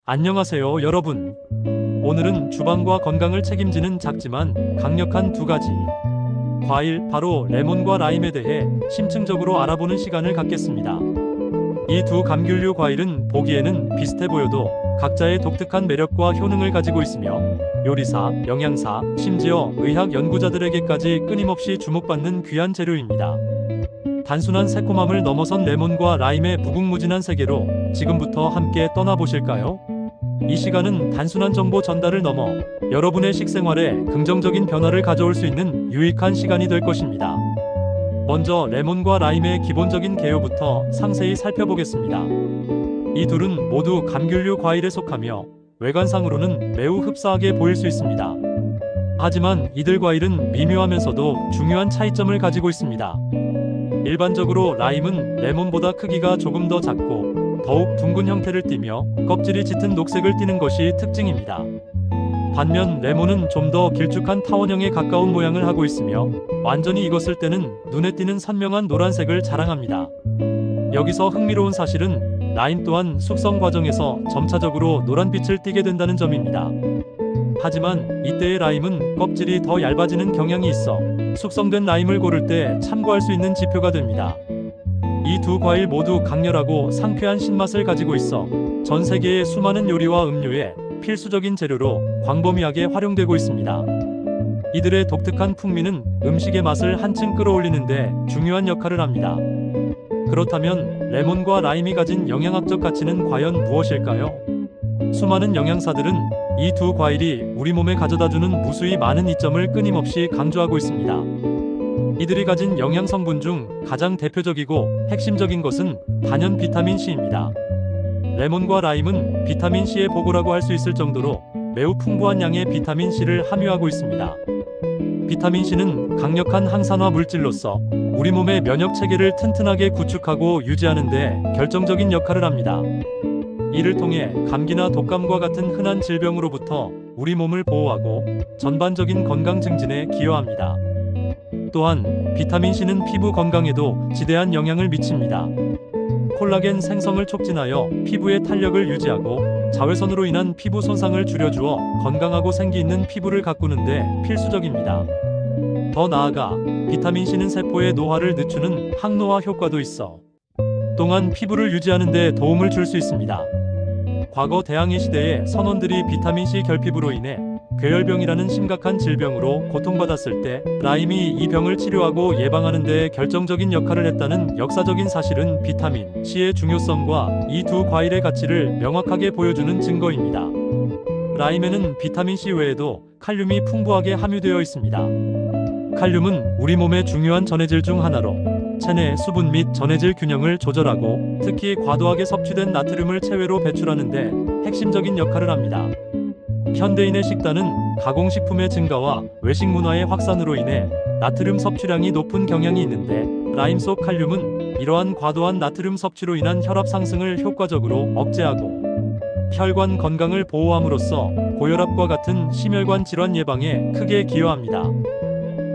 안녕하세요, 여러분. 오늘은 주방과 건강을 책임지는 작지만 강력한 두 가지 과일, 바로 레몬과 라임에 대해 심층적으로 알아보는 시간을 갖겠습니다. 이 두 감귤류 과일은 보기에는 비슷해 보여도 각자의 독특한 매력과 효능을 가지고 있으며 요리사, 영양사, 심지어 의학 연구자들에게까지 끊임없이 주목받는 귀한 재료입니다. 단순한 새콤함을 넘어선 레몬과 라임의 무궁무진한 세계로 지금부터 함께 떠나보실까요? 이 시간은 단순한 정보 전달을 넘어 여러분의 식생활에 긍정적인 변화를 가져올 수 있는 유익한 시간이 될 것입니다. 먼저 레몬과 라임의 기본적인 개요부터 상세히 살펴보겠습니다. 이 둘은 모두 감귤류 과일에 속하며 외관상으로는 매우 흡사하게 보일 수 있습니다. 하지만 이들 과일은 미묘하면서도 중요한 차이점을 가지고 있습니다. 일반적으로 라임은 레몬보다 크기가 조금 더 작고 더욱 둥근 형태를 띠며 껍질이 짙은 녹색을 띠는 것이 특징입니다. 반면 레몬은 좀 더 길쭉한 타원형에 가까운 모양을 하고 있으며 완전히 익었을 때는 눈에 띄는 선명한 노란색을 자랑합니다. 여기서 흥미로운 사실은 라임 또한 숙성 과정에서 점차적으로 노란빛을 띠게 된다는 점입니다. 하지만 이때의 라임은 껍질이 더 얇아지는 경향이 있어 숙성된 라임을 고를 때 참고할 수 있는 지표가 됩니다. 이 두 과일 모두 강렬하고 상쾌한 신맛을 가지고 있어 전 세계의 수많은 요리와 음료에 필수적인 재료로 광범위하게 활용되고 있습니다. 이들의 독특한 풍미는 음식의 맛을 한층 끌어올리는데 중요한 역할을 합니다. 그렇다면 레몬과 라임이 가진 영양학적 가치는 과연 무엇일까요? 수많은 영양사들은 이 두 과일이 우리 몸에 가져다주는 무수히 많은 이점을 끊임없이 강조하고 있습니다. 이들이 가진 영양 성분 중 가장 대표적이고 핵심적인 것은 단연 비타민C입니다. 레몬과 라임은 비타민C의 보고라고 할 수 있을 정도로 매우 풍부한 양의 비타민C를 함유하고 있습니다. 비타민C는 강력한 항산화 물질로서 우리 몸의 면역 체계를 튼튼하게 구축하고 유지하는 데 결정적인 역할을 합니다. 이를 통해 감기나 독감과 같은 흔한 질병으로부터 우리 몸을 보호하고 전반적인 건강 증진에 기여합니다. 또한 비타민C는 피부 건강에도 지대한 영향을 미칩니다. 콜라겐 생성을 촉진하여 피부의 탄력을 유지하고 자외선으로 인한 피부 손상을 줄여주어 건강하고 생기 있는 피부를 가꾸는 데 필수적입니다. 더 나아가 비타민C는 세포의 노화를 늦추는 항노화 효과도 있어 또한 피부를 유지하는 데 도움을 줄 수 있습니다. 과거 대항해 시대에 선원들이 비타민C 결핍으로 인해 괴혈병이라는 심각한 질병으로 고통받았을 때 라임이 이 병을 치료하고 예방하는 데 결정적인 역할을 했다는 역사적인 사실은 비타민C의 중요성과 이 두 과일의 가치를 명확하게 보여주는 증거입니다. 라임에는 비타민C 외에도 칼륨이 풍부하게 함유되어 있습니다. 칼륨은 우리 몸의 중요한 전해질 중 하나로 체내 수분 및 전해질 균형을 조절하고 특히 과도하게 섭취된 나트륨을 체외로 배출하는 데 핵심적인 역할을 합니다. 현대인의 식단은 가공식품의 증가와 외식 문화의 확산으로 인해 나트륨 섭취량이 높은 경향이 있는데 라임 속 칼륨은 이러한 과도한 나트륨 섭취로 인한 혈압 상승을 효과적으로 억제하고 혈관 건강을 보호함으로써 고혈압과 같은 심혈관 질환 예방에 크게 기여합니다.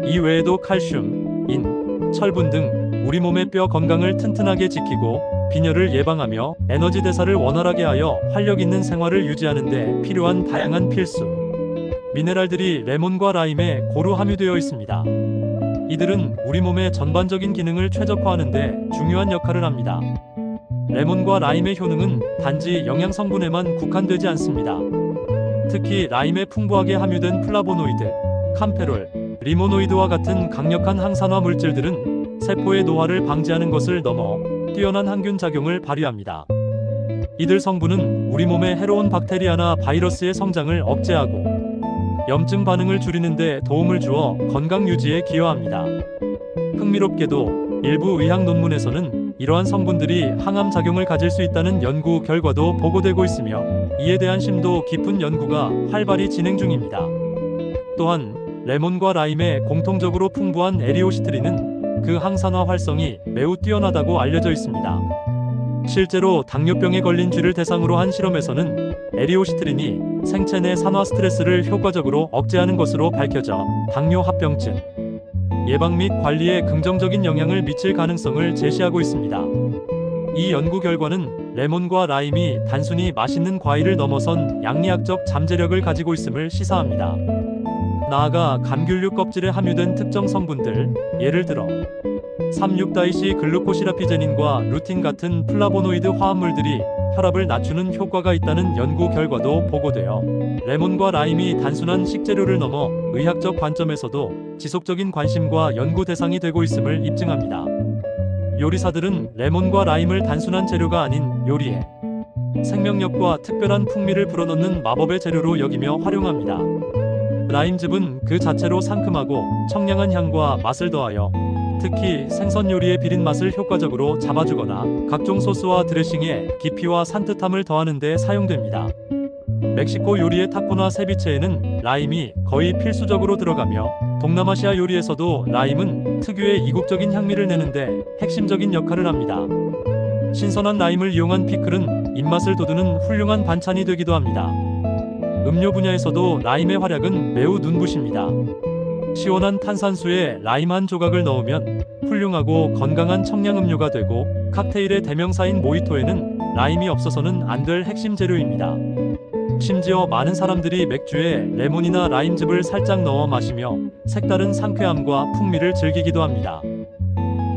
이 외에도 칼슘, 인, 철분 등 우리 몸의 뼈 건강을 튼튼하게 지키고 빈혈을 예방하며 에너지 대사를 원활하게 하여 활력 있는 생활을 유지하는 데 필요한 다양한 필수 미네랄들이 레몬과 라임에 고루 함유되어 있습니다. 이들은 우리 몸의 전반적인 기능을 최적화하는 데 중요한 역할을 합니다. 레몬과 라임의 효능은 단지 영양 성분에만 국한되지 않습니다. 특히 라임에 풍부하게 함유된 플라보노이드, 캄페롤, 리모노이드와 같은 강력한 항산화 물질들은 세포의 노화를 방지하는 것을 넘어 뛰어난 항균 작용을 발휘합니다. 이들 성분은 우리 몸의 해로운 박테리아나 바이러스의 성장을 억제하고 염증 반응을 줄이는 데 도움을 주어 건강 유지에 기여합니다. 흥미롭게도 일부 의학 논문에서는 이러한 성분들이 항암 작용을 가질 수 있다는 연구 결과도 보고되고 있으며 이에 대한 심도 깊은 연구가 활발히 진행 중입니다. 또한 레몬과 라임에 공통적으로 풍부한 에리오시트린은 그 항산화 활성이 매우 뛰어나다고 알려져 있습니다. 실제로 당뇨병에 걸린 쥐를 대상으로 한 실험에서는 에리오시트린이 생체 내 산화 스트레스를 효과적으로 억제하는 것으로 밝혀져 당뇨 합병증 예방 및 관리에 긍정적인 영향을 미칠 가능성을 제시하고 있습니다. 이 연구 결과는 레몬과 라임이 단순히 맛있는 과일을 넘어선 양리학적 잠재력을 가지고 있음을 시사합니다. 나아가 감귤류 껍질에 함유된 특정 성분들, 예를 들어 3,6-다이시 글루코시라피제닌과 루틴 같은 플라보노이드 화합물들이 혈압을 낮추는 효과가 있다는 연구 결과도 보고되어 레몬과 라임이 단순한 식재료를 넘어 의학적 관점에서도 지속적인 관심과 연구 대상이 되고 있음을 입증합니다. 요리사들은 레몬과 라임을 단순한 재료가 아닌 요리에 생명력과 특별한 풍미를 불어넣는 마법의 재료로 여기며 활용합니다. 라임즙은 그 자체로 상큼하고 청량한 향과 맛을 더하여 특히 생선 요리의 비린 맛을 효과적으로 잡아주거나 각종 소스와 드레싱에 깊이와 산뜻함을 더하는 데 사용됩니다. 멕시코 요리의 타코나 세비체에는 라임이 거의 필수적으로 들어가며 동남아시아 요리에서도 라임은 특유의 이국적인 향미를 내는데 핵심적인 역할을 합니다. 신선한 라임을 이용한 피클은 입맛을 돋우는 훌륭한 반찬이 되기도 합니다. 음료 분야에서도 라임의 활약은 매우 눈부십니다. 시원한 탄산수에 라임 한 조각을 넣으면 훌륭하고 건강한 청량음료가 되고 칵테일의 대명사인 모히토에는 라임이 없어서는 안 될 핵심 재료입니다. 심지어 많은 사람들이 맥주에 레몬이나 라임즙을 살짝 넣어 마시며 색다른 상쾌함과 풍미를 즐기기도 합니다.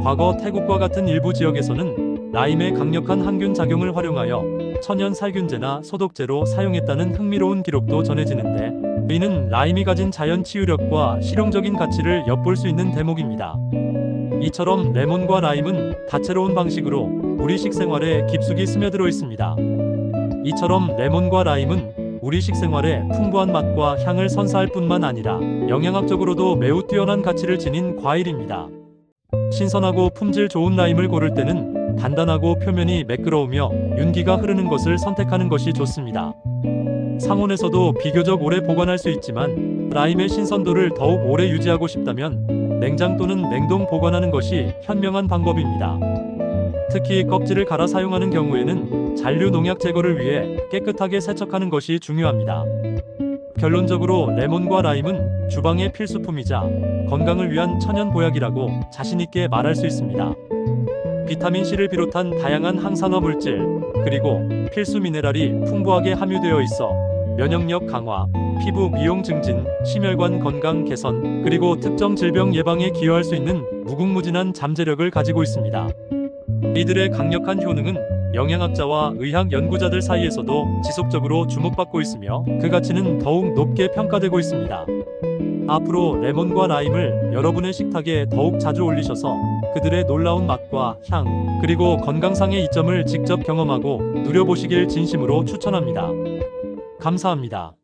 과거 태국과 같은 일부 지역에서는 라임의 강력한 항균 작용을 활용하여 천연 살균제나 소독제로 사용했다는 흥미로운 기록도 전해지는데, 이는 라임이 가진 자연 치유력과 실용적인 가치를 엿볼 수 있는 대목입니다. 이처럼 레몬과 라임은 다채로운 방식으로 우리 식생활에 깊숙이 스며들어 있습니다. 이처럼 레몬과 라임은 우리 식생활에 풍부한 맛과 향을 선사할 뿐만 아니라 영양학적으로도 매우 뛰어난 가치를 지닌 과일입니다. 신선하고 품질 좋은 라임을 고를 때는 단단하고 표면이 매끄러우며 윤기가 흐르는 것을 선택하는 것이 좋습니다. 상온에서도 비교적 오래 보관할 수 있지만 라임의 신선도를 더욱 오래 유지하고 싶다면 냉장 또는 냉동 보관하는 것이 현명한 방법입니다. 특히 껍질을 갈아 사용하는 경우에는 잔류 농약 제거를 위해 깨끗하게 세척하는 것이 중요합니다. 결론적으로 레몬과 라임은 주방의 필수품이자 건강을 위한 천연 보약이라고 자신있게 말할 수 있습니다. 비타민C를 비롯한 다양한 항산화 물질, 그리고 필수 미네랄이 풍부하게 함유되어 있어 면역력 강화, 피부 미용 증진, 심혈관 건강 개선, 그리고 특정 질병 예방에 기여할 수 있는 무궁무진한 잠재력을 가지고 있습니다. 이들의 강력한 효능은 영양학자와 의학 연구자들 사이에서도 지속적으로 주목받고 있으며 그 가치는 더욱 높게 평가되고 있습니다. 앞으로 레몬과 라임을 여러분의 식탁에 더욱 자주 올리셔서 그들의 놀라운 맛과 향, 그리고 건강상의 이점을 직접 경험하고 누려보시길 진심으로 추천합니다. 감사합니다.